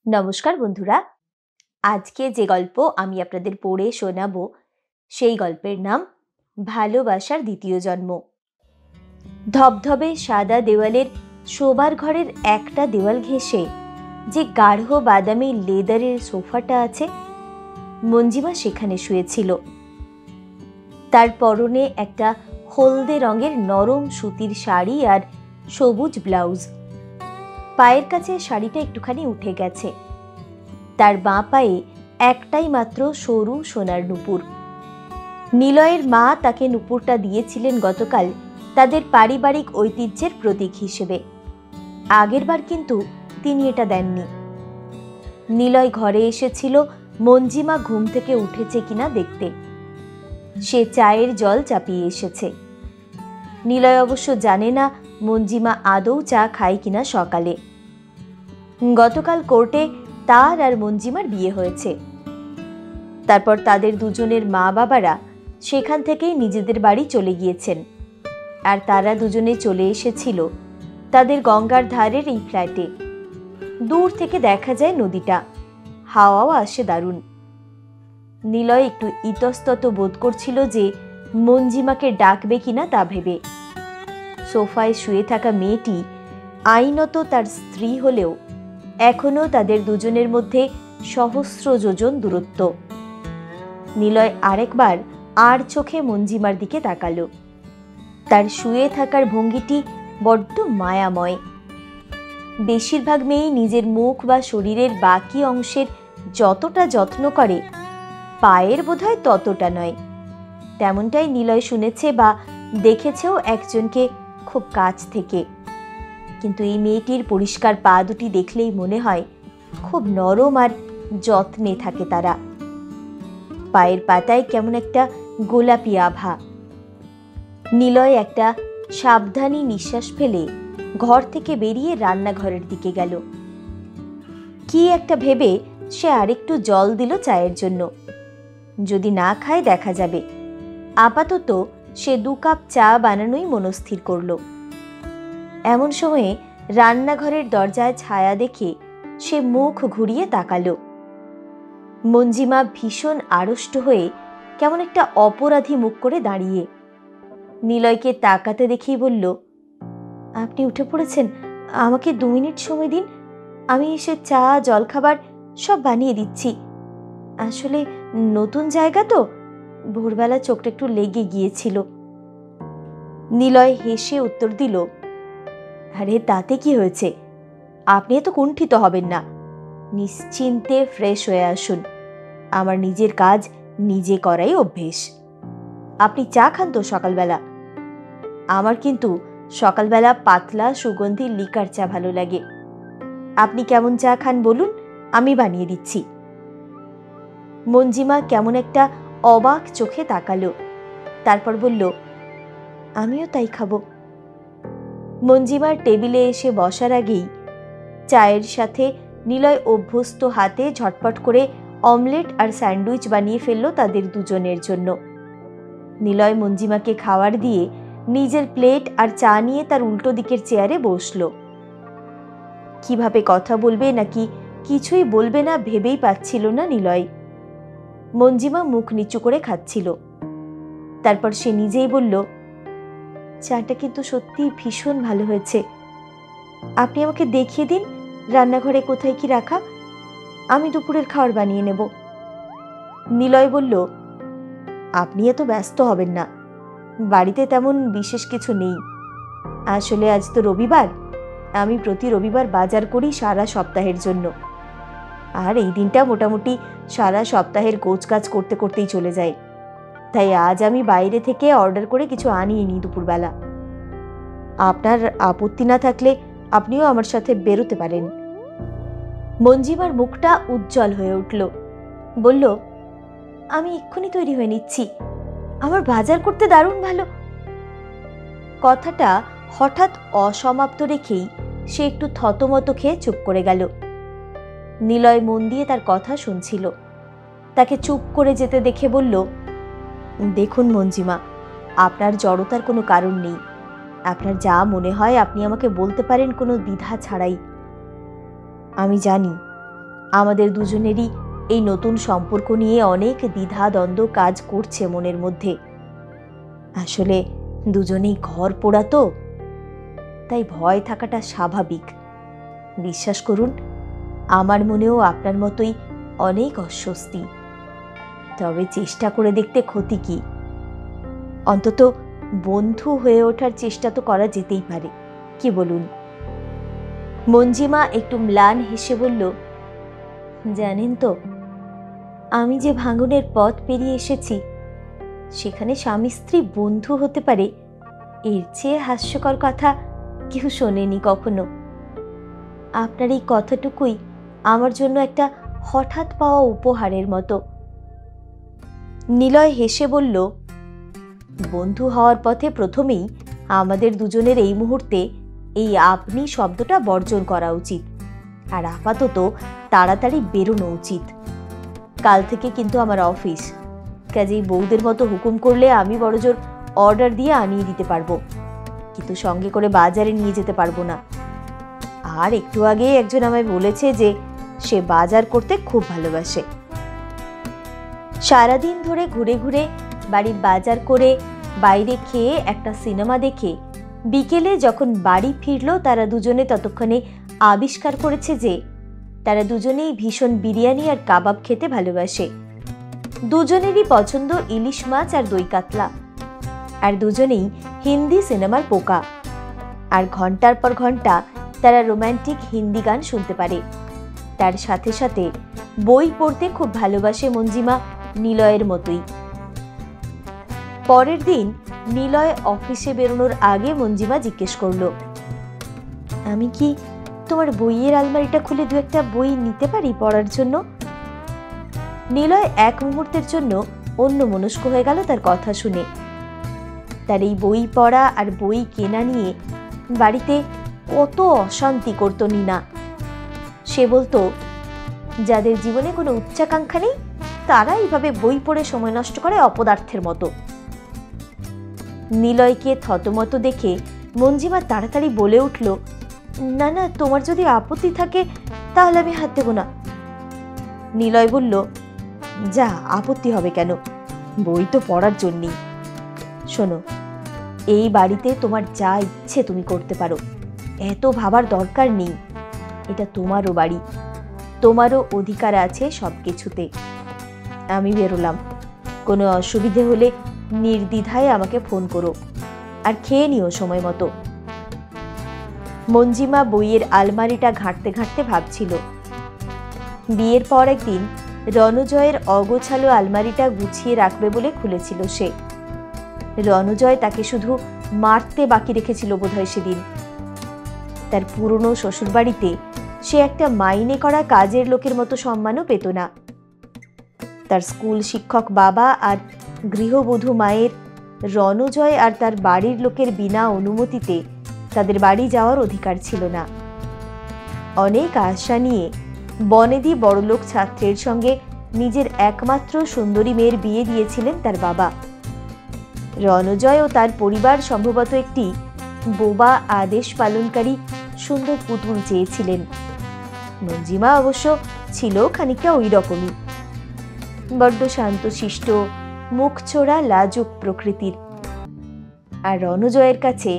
নমস্কার বন্ধুরা, আজকে যে গল্প আমি আপনাদের পড়ে শোনাবো সেই গল্পের নাম ভালোবাসার দ্বিতীয় জন্ম। ধবধবে সাদা দেওয়ালের শোবার ঘরের একটা দেওয়াল ঘেঁষে যে গাঢ় বাদামি লেদারের সোফাটা আছে, মঞ্জিমা সেখানে শুয়েছিল। তার পরনে একটা হলদে রঙের নরম সুতির শাড়ি আর সবুজ ব্লাউজ। পায়ের কাছে শাড়িটা একটুখানি উঠে গেছে। তার বাঁ পায়ে একটাই মাত্র সরু সোনার নুপুর। নিলয়ের মা তাকে নুপুরটা দিয়েছিলেন গতকাল তাদের পারিবারিক ঐতিহ্যের প্রতীক হিসেবে। আগেরবার কিন্তু তিনি এটা দেননি। নিলয় ঘরে এসেছিল মঞ্জিমা ঘুম থেকে উঠেছে কিনা দেখতে। সে চায়ের জল চাপিয়ে এসেছে। নিলয় অবশ্য জানে না মঞ্জিমা আদৌ চা খায় কিনা সকালে। গতকাল কোর্টে তার আর মঞ্জিমার বিয়ে হয়েছে। তারপর তাদের দুজনের মা বাবারা সেখান থেকেই নিজেদের বাড়ি চলে গিয়েছেন, আর তারা দুজনে চলে এসেছিল তাদের গঙ্গার ধারের এই ফ্ল্যাটে। দূর থেকে দেখা যায় নদীটা, হাওয়াও আসে দারুণ। নিলয় একটু ইতস্তত বোধ করছিল যে মঞ্জিমাকে ডাকবে কিনা তা ভেবে। সোফায় শুয়ে থাকা মেয়েটি আইনত তার স্ত্রী হলেও এখনো তাদের দুজনের মধ্যে সহস্র যোজন দূরত্ব। নিলয় আরেকবার আর চোখে মঞ্জিমার দিকে তাকালো। তার শুয়ে থাকার ভঙ্গিটি বড্ড মায়াময়। বেশিরভাগ মেয়েই নিজের মুখ বা শরীরের বাকি অংশের যতটা যত্ন করে, পায়ের বোধহয় ততটা নয়। তেমনটাই নিলয় শুনেছে বা দেখেছেও একজনকে খুব কাছ থেকে। কিন্তু এই মেয়েটির পরিষ্কার পা দুটি দেখলেই মনে হয় খুব নরম আর যত্নে থাকে তারা। পায়ের পাতায় কেমন একটা গোলাপি আভা। নিলয় একটা সাবধানী নিঃশ্বাস ফেলে ঘর থেকে বেরিয়ে রান্নাঘরের দিকে গেল। কি একটা ভেবে সে আরেকটু জল দিল চায়ের জন্য। যদি না খায় দেখা যাবে। আপাতত সে 2 কাপ চা বানানোই মনস্থির করল। এমন সময়ে রান্নাঘরের দরজায় ছায়া দেখে সে মুখ ঘুরিয়ে তাকালো। মঞ্জিমা ভীষণ আড়ষ্ট হয়ে কেমন একটা অপরাধী মুখ করে দাঁড়িয়ে। নিলয়কে তাকাতে দেখেই বলল, আপনি উঠে পড়েছেন? আমাকে 2 মিনিট সময় দিন, আমি এসে চা জলখাবার সব বানিয়ে দিচ্ছি। আসলে নতুন জায়গা তো, ভোরবেলা চোখটা একটু লেগে গিয়েছিল। নিলয় হেসে উত্তর দিল, আরে তাতে কি হয়েছে, আপনি এত কুণ্ঠিত হবেন না। নিশ্চিন্তে ফ্রেশ হয়ে আসুন। আমার নিজের কাজ নিজে করাই অভ্যেস। আপনি চা খান তো সকালবেলা? আমার কিন্তু সকালবেলা পাতলা সুগন্ধি লিকার চা ভালো লাগে। আপনি কেমন চা খান বলুন, আমি বানিয়ে দিচ্ছি। মঞ্জিমা কেমন একটা অবাক চোখে তাকালো, তারপর বলল, আমিও তাই খাবো। মঞ্জিমার টেবিলে এসে বসার আগেই চায়ের সাথে নিলয় অভ্যস্ত হাতে ঝটপট করে অমলেট আর স্যান্ডউইচ বানিয়ে ফেলল তাদের দুজনের জন্য। নিলয় মঞ্জিমাকে খাবার দিয়ে নিজের প্লেট আর চা নিয়ে তার উল্টো দিকের চেয়ারে বসল। কিভাবে কথা বলবে নাকি কিছুই বলবে না ভেবেই পাচ্ছিল না নিলয়। মঞ্জিমা মুখ নিচু করে খাচ্ছিল। তারপর সে নিজেই বলল, চাটা কিন্তু সত্যি ভীষণ ভালো হয়েছে। আপনি আমাকে দেখিয়ে দিন রান্নাঘরে কোথায় কি রাখা, আমি দুপুরের খাবার বানিয়ে নেব। নিলয় বলল, আপনি এত ব্যস্ত হবেন না, বাড়িতে তেমন বিশেষ কিছু নেই। আসলে আজ তো রবিবার, আমি প্রতি রবিবার বাজার করি সারা সপ্তাহের জন্য, আর এই দিনটা মোটামুটি সারা সপ্তাহের গোছগাছ করতে করতেই চলে যায়। তাই আজ আমি বাইরে থেকে অর্ডার করে কিছু আনিয়ে নিই দুপুরবেলা। আপনার আপত্তি না থাকলে আপনিও আমার সাথে বেরোতে পারেন। মঞ্জিমার মুখটা উজ্জ্বল হয়ে উঠল। বলল, আমি এক্ষুনি তৈরি হয়ে নিচ্ছি, আমার বাজার করতে দারুণ ভালো। কথাটা হঠাৎ অসমাপ্ত রেখেই সে একটু থতমত খেয়ে চুপ করে গেল। নিলয় মন দিয়ে তার কথা শুনছিল। তাকে চুপ করে যেতে দেখে বলল, দেখুন মঞ্জিমা, আপনার জড়তার কোনো কারণ নেই। আপনার যা মনে হয় আপনি আমাকে বলতে পারেন কোনো দ্বিধা ছাড়াই। আমি জানি আমাদের দুজনেরই এই নতুন সম্পর্ক নিয়ে অনেক দ্বিধা দ্বন্দ্ব কাজ করছে মনের মধ্যে। আসলে দুজনেই ঘর পোড়া তো, তাই ভয় থাকাটা স্বাভাবিক। বিশ্বাস করুন, আমার মনেও আপনার মতোই অনেক অস্বস্তি। তবে চেষ্টা করে দেখতে ক্ষতি কি? অন্তত বন্ধু হয়ে ওঠার চেষ্টা তো করা যেতেই পারে, কি বলুন? মঞ্জিমা একটু ম্লান হেসে বলল, জানেন তো, আমি যে ভাঙনের পথ পেরিয়ে এসেছি, সেখানে স্বামী স্ত্রী বন্ধু হতে পারে, এর চেয়ে হাস্যকর কথা কেউ শোনেনি কখনো। আপনার এই কথাটুকুই আমার জন্য একটা হঠাৎ পাওয়া উপহারের মতো। নিলয় হেসে বলল, বন্ধু হওয়ার পথে প্রথমেই আমাদের দুজনের এই মুহূর্তে এই আপনি শব্দটা বর্জন করা উচিত, আর আপাতত তাড়াতাড়ি বেরোনো উচিত। কাল থেকে কিন্তু আমার অফিস, কাজেই বউদের মতো হুকুম করলে আমি বড়জোর অর্ডার দিয়ে আনিয়ে দিতে পারবো, কিন্তু সঙ্গে করে বাজারে নিয়ে যেতে পারবো না। আর একটু আগে একজন আমায় বলেছে যে সে বাজার করতে খুব ভালোবাসে। সারাদিন ধরে ঘুরে ঘুরে বাড়ির বাজার করে, বাইরে খেয়ে, একটা সিনেমা দেখে বিকেলে যখন বাড়ি ফিরল, তারা দুজনে ততক্ষণে আবিষ্কার করেছে যে তারা দুজনেই ভীষণ বিরিয়ানি আর কাবাব খেতে ভালোবাসে। দুজনেরই পছন্দ ইলিশ মাছ আর দই কাতলা, আর দুজনেই হিন্দি সিনেমার পোকা। আর ঘন্টার পর ঘন্টা তারা রোম্যান্টিক হিন্দি গান শুনতে পারে। তার সাথে সাথে বই পড়তে খুব ভালোবাসে মঞ্জিমা, নিলয়ের মতোই। পরের দিন নিলয় অফিসে বেরোনোর আগে মঞ্জিমা জিজ্ঞেস করলো, আমি কি তোমার বইয়ের আলমারিটা খুলে দু একটা বই নিতে পারি পড়ার জন্য? নিলয় এক মুহূর্তের জন্য অন্যমনস্ক হয়ে গেল তার কথা শুনে। তার এই বই পড়া আর বই কেনা নিয়ে বাড়িতে কত অশান্তি করত নীনা। সে বলতো, যাদের জীবনে কোনো উচ্চাকাঙ্ক্ষা নেই তারা এইভাবে বই পড়ে সময় নষ্ট করে অপদার্থের মতো। নিলয়কে থতমত দেখে মঞ্জিমা তাড়াতাড়ি বলে উঠল, না না, তোমার যদি আপত্তি থাকে তাহলে আমি হাত দেব না। নিলয় বলল, যা, আপত্তি হবে কেন, বই তো পড়ার জন্যই। শোনো, এই বাড়িতে তোমার যা ইচ্ছে তুমি করতে পারো, এত ভাবার দরকার নেই। এটা তোমারও বাড়ি, তোমারও অধিকার আছে সব কিছুতে। আমি বেরোলাম, কোনো অসুবিধে হলে নির্দ্বিধায় আমাকে ফোন করো, আর খেয়ে নিও সময় মতো। মঞ্জিমা বইয়ের আলমারিটা ঘাঁটতে ঘাঁটতে ভাবছিল, বিয়ের পর একদিন রণজয়ের অগোছালো আলমারিটা গুছিয়ে রাখবে বলে খুলেছিল সে। রণজয় তাকে শুধু মারতে বাকি রেখেছিল বোধহয় সেদিন। তার পুরনো শ্বশুরবাড়িতে সে একটা মাইনে করা কাজের লোকের মতো সম্মানও পেত না। তার স্কুল শিক্ষক বাবা আর গৃহবধূ মায়ের রণজয় আর তার বাড়ির লোকের বিনা অনুমতিতে তাদের বাড়ি যাওয়ার অধিকার ছিল না। অনেক আশা নিয়ে বনেদি বড়লোক ছাত্রের সঙ্গে নিজের একমাত্র সুন্দরী মেয়ের বিয়ে দিয়েছিলেন তার বাবা। রণজয় ও তার পরিবার সম্ভবত একটি বোবা আদেশ পালনকারী সুন্দর পুতুল চেয়েছিলেন। মঞ্জিমা অবশ্য ছিল খানিকটা ওই রকমই, বড্ড শান্তশিষ্ট, মুখচোরা, লাজুক প্রকৃতির। আর রণজয়ের কাছে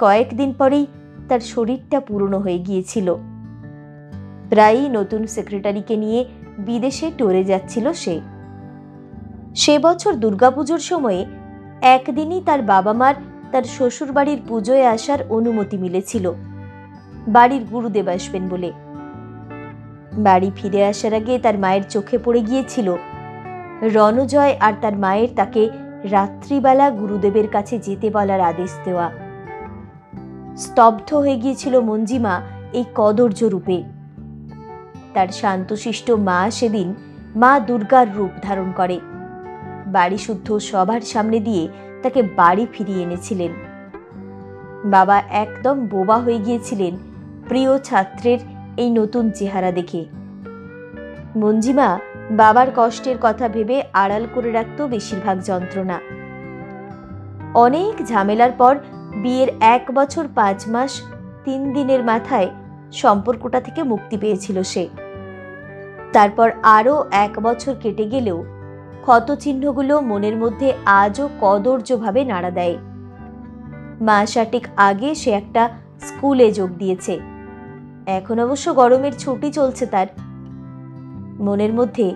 কয়েকদিন পরেই তার শরীরটা পুরনো হয়ে গিয়েছিল। প্রায়ই নতুন সেক্রেটারিকে নিয়ে বিদেশে টরে যাচ্ছিল সে। সে বছর দুর্গাপুজোর সময়ে একদিনই তার বাবা মার তার শ্বশুর বাড়ির পুজোয় আসার অনুমতি মিলেছিল, বাড়ির গুরুদেব আসবেন বলে। বাড়ি ফিরে আসার আগে তার মায়ের চোখে পড়ে গিয়েছিল রণজয় আর তার মায়ের তাকে রাত্রিবেলা গুরুদেবের কাছে যেতে বলার আদেশ দেওয়া। স্তব্ধ হয়ে গিয়েছিল মঞ্জিমা এই কদর্য রূপে। তার শান্তশিষ্ট মা সেদিন মা দুর্গার রূপ ধারণ করে বাড়ি শুদ্ধ সবার সামনে দিয়ে তাকে বাড়ি ফিরিয়ে এনেছিলেন। বাবা একদম বোবা হয়ে গিয়েছিলেন প্রিয় ছাত্রের এই নতুন চেহারা দেখে। মঞ্জিমা বাবার কষ্টের কথা ভেবে আড়াল করে রাখত বেশিরভাগ যন্ত্রণা। অনেক ঝামেলার পর বিয়ের 1 বছর 5 মাস 3 দিনের মাথায় সম্পর্কটা থেকে মুক্তি পেয়েছিল সে। তারপর আরও 1 বছর কেটে গেলেও ক্ষতচিহ্নগুলো মনের মধ্যে আজও কদর্যভাবে নাড়া দেয়। মাস 8 আগে সে একটা স্কুলে যোগ দিয়েছে। এখন অবশ্য গরমের ছুটি চলছে তার। মনের মধ্যে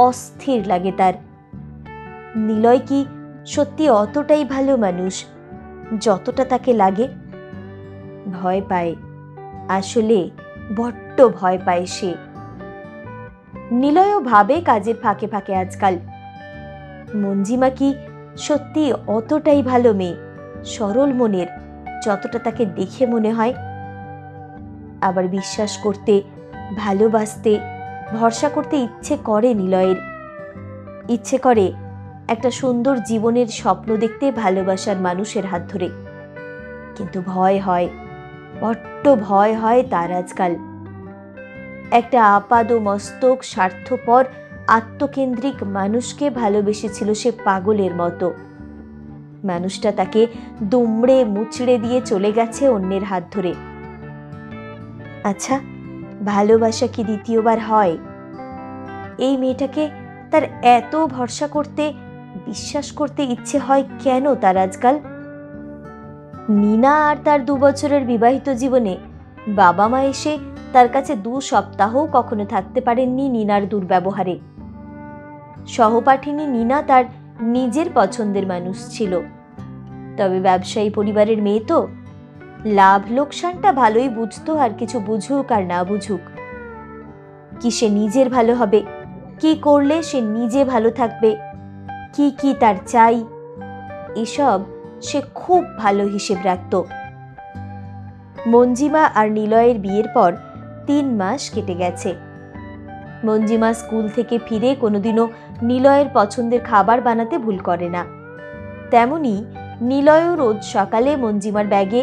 অস্থির লাগে তার। নিলয় কি সত্যি অতটাই ভালো মানুষ যতটা তাকে লাগে? ভয় পায়, আসলে বড্ড ভয় পায় সে। নিলয়ও ভাবে কাজের ফাঁকে ফাঁকে আজকাল, মঞ্জিমা কি সত্যি অতটাই ভালো মেয়ে, সরল মনের, যতটা তাকে দেখে মনে হয়? আবার বিশ্বাস করতে, ভালোবাসতে, ভরসা করতে ইচ্ছে করে নিলয়ের। ইচ্ছে করে একটা সুন্দর জীবনের স্বপ্ন দেখতে ভালোবাসার মানুষের হাত ধরে। কিন্তু ভয় হয়, বড্ড ভয় হয় তার আজকাল। একটা আপাদমস্তক স্বার্থপর আত্মকেন্দ্রিক মানুষকে ভালোবেসেছিল সে পাগলের মতো। মানুষটা তাকে দুমড়ে মুচড়ে দিয়ে চলে গেছে অন্যের হাত ধরে। আচ্ছা, ভালোবাসা কি দ্বিতীয়বার হয়? এই মেয়েটাকে তার এত ভরসা করতে, বিশ্বাস করতে ইচ্ছে হয় কেন তার আজকাল? নীনা আর তার 2 বছরের বিবাহিত জীবনে বাবা মা এসে তার কাছে 2 সপ্তাহও কখনো থাকতে পারেননি নীনার দুর্ব্যবহারে। সহপাঠিনী নীনা তার নিজের পছন্দের মানুষ ছিল, তবে ব্যবসায়ী পরিবারের মেয়ে তো লাভ লোকসানটা ভালোই বুঝতো, আর কিছু বুঝুক আর না বুঝুক। কি সে নিজের ভালো হবে, কি করলে সে নিজে ভালো থাকবে, কি কি তার চাই, এসব সে খুব ভালো হিসেব রাখত। মঞ্জিমা আর নিলয়ের বিয়ের পর 3 মাস কেটে গেছে। মঞ্জিমা স্কুল থেকে ফিরে কোনোদিনও নিলয়ের পছন্দের খাবার বানাতে ভুল করে না। তেমনি নিলয়ও রোজ সকালে মঞ্জিমার ব্যাগে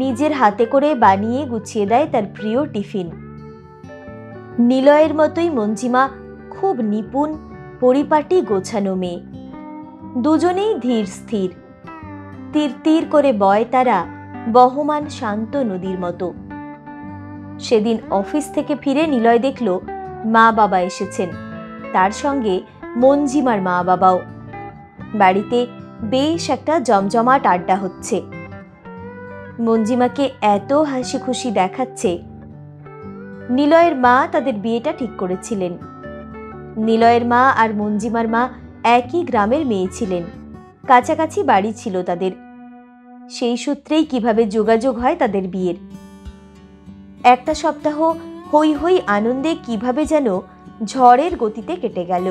নিজের হাতে করে বানিয়ে গুছিয়ে দেয় তার প্রিয় টিফিন। নিলয়ের মতোই মঞ্জিমা খুব নিপুণ, পরিপাটি, গোছানো মেয়ে। দুজনেই ধীর স্থির, তীর তীর করে বয় তারা বহমান শান্ত নদীর মতো। সেদিন অফিস থেকে ফিরে নিলয় দেখল মা বাবা এসেছেন, তার সঙ্গে মঞ্জিমার মা বাবাও। বাড়িতে বেশ একটা জমজমাট আড্ডা হচ্ছে। মঞ্জিমাকে এত হাসি খুশি দেখাচ্ছে। নিলয়ের মা তাদের বিয়েটা ঠিক করেছিলেন। নিলয়ের মা আর মঞ্জিমার মা একই গ্রামের মেয়ে ছিলেন, কাছাকাছি বাড়ি ছিল তাদের। সেই সূত্রেই কিভাবে যোগাযোগ হয় তাদের বিয়ের। একটা সপ্তাহ হই হই আনন্দে কিভাবে যেন ঝড়ের গতিতে কেটে গেল।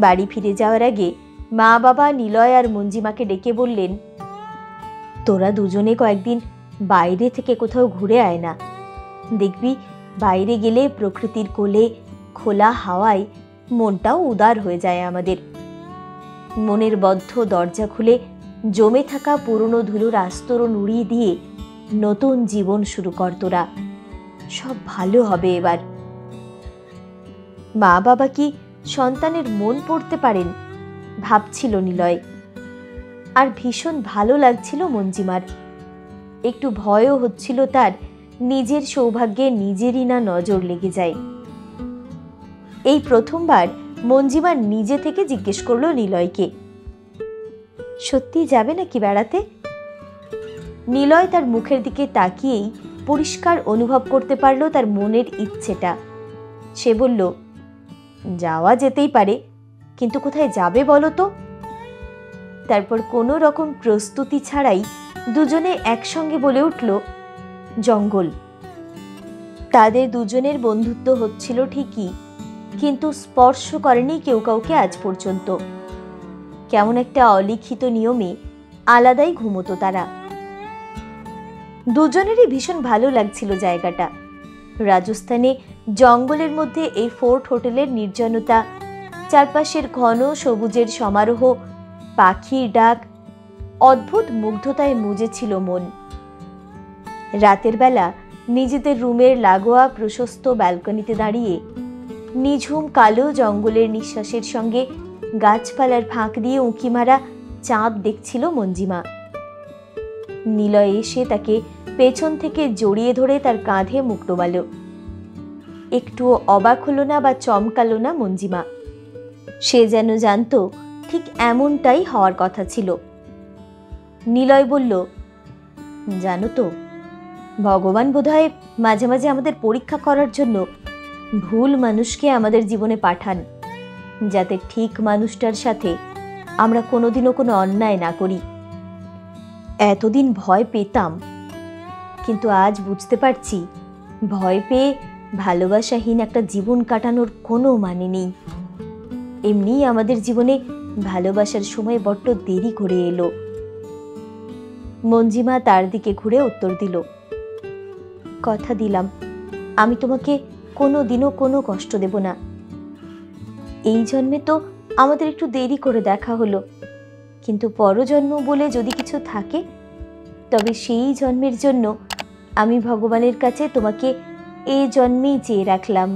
বাড়ি ফিরে যাওয়ার আগে মা বাবা নিলয় আর মঞ্জিমাকে ডেকে বললেন, তোরা দুজনে কয়েকদিন বাইরে থেকে কোথাও ঘুরে আয় না। দেখবি বাইরে গেলে প্রকৃতির কোলে, খোলা হাওয়ায় মনটাও উদার হয়ে যায় আমাদের। মনের বদ্ধ দরজা খুলে জমে থাকা পুরনো ধুলোর আস্তরণ উড়িয়ে দিয়ে নতুন জীবন শুরু কর তোরা। সব ভালো হবে এবার। মা বাবা কি সন্তানের মন পড়তে পারেন, ভাবছিল নিলয়। আর ভীষণ ভালো লাগছিল মঞ্জিমার। একটু ভয়ও হচ্ছিল তার, নিজের সৌভাগ্যে নিজেরই না নজর লেগে যায়। এই প্রথমবার মঞ্জিমা নিজে থেকে জিজ্ঞেস করলো নিলয়কে, সত্যি যাবে নাকি বেড়াতে? নিলয় তার মুখের দিকে তাকিয়েই পরিষ্কার অনুভব করতে পারল তার মনের ইচ্ছেটা। সে বলল, যাওয়া যেতেই পারে, কিন্তু কোথায় যাবে বলো তো? তারপর কোনো রকম প্রস্তুতি ছাড়াই দুজনে একসঙ্গে বলে উঠল, জঙ্গল। তাদের দুজনের বন্ধুত্ব হচ্ছিল ঠিকই, কিন্তু স্পর্শ করেনি কেউ কাউকে আজ পর্যন্ত। কেমন একটা অলিখিত নিয়মে আলাদাই ঘুমোতো তারা। দুজনেরই ভীষণ ভালো লাগছিল জায়গাটা। রাজস্থানে জঙ্গলের মধ্যে এই ফোর্ট হোটেলের নির্জনতা, চারপাশের ঘন সবুজের সমারোহ, পাখির ডাক, অদ্ভুত মুগ্ধতায় মুজেছিল মন। রাতের বেলা নিজেদের রুমের লাগোয়া প্রশস্ত ব্যালকনিতে দাঁড়িয়ে নিঝুম কালো জঙ্গলের নিঃশ্বাসের সঙ্গে গাছপালার ফাঁক দিয়ে উঁকি মারা চাঁদ দেখছিল মঞ্জিমা। নিলয় এসে তাকে পেছন থেকে জড়িয়ে ধরে তার কাঁধে মুখ ডোবাল। একটুও অবাক হলো না বা চমকালো না মঞ্জিমা। সে যেন জানতো ঠিক এমনটাই হওয়ার কথা ছিল। নিলয় বলল, জানো তো, ভগবান বোধহয় মাঝে মাঝে আমাদের পরীক্ষা করার জন্য ভুল মানুষকে আমাদের জীবনে পাঠান, যাতে ঠিক মানুষটার সাথে আমরা কোনোদিনও কোনো অন্যায় না করি। এতদিন ভয় পেতাম, কিন্তু আজ বুঝতে পারছি ভয় পেয়ে ভালোবাসাহীন একটা জীবন কাটানোর কোনো মানে নেই। এমনিই আমাদের জীবনে ভালোবাসার সময় বড্ড দেরি করে এলো। মঞ্জিমা তার দিকে ঘুরে উত্তর দিল, কথা দিলাম আমি তোমাকে কোনো দিনও কোনো কষ্ট দেব না। এই জন্মে তো আমাদের একটু দেরি করে দেখা হলো, কিন্তু পরজন্ম বলে যদি কিছু থাকে, তবে সেই জন্মের জন্য আমি ভগবানের কাছে তোমাকে এই জন্মেই চেয়ে রাখলাম।